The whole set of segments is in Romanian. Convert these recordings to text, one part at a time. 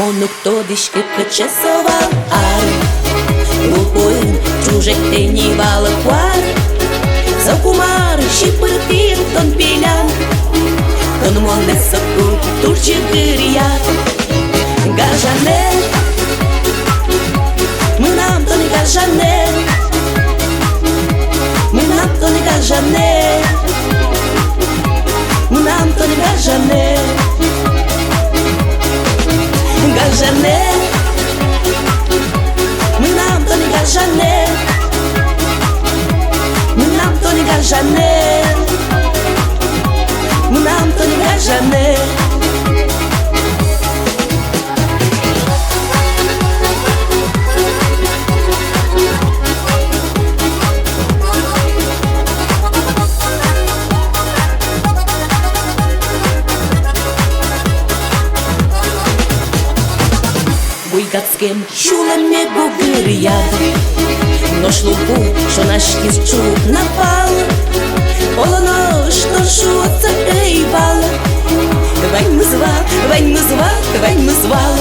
Monuk todișcă că ce să val are Lupuin, ciujeteni vală coară Sau cu mare și pârtir ton pilean Ton monde să culp turci gâriat Gajanel Mânam ton gajanel Mânam ton gajanel Mânam ton gajanel Gajanel Mânam ton gajanel Mânam ton gajanel Mânam ton gajanel Buigackiem siulem jego gyriad No ślubu, що наш кізчук напал Полоно, що шуца ейвал Вень звал, вень звал, вень звал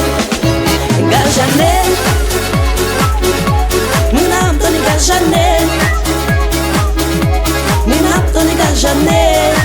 Gajanel Mânam ton gajanel Mânam ton gajanel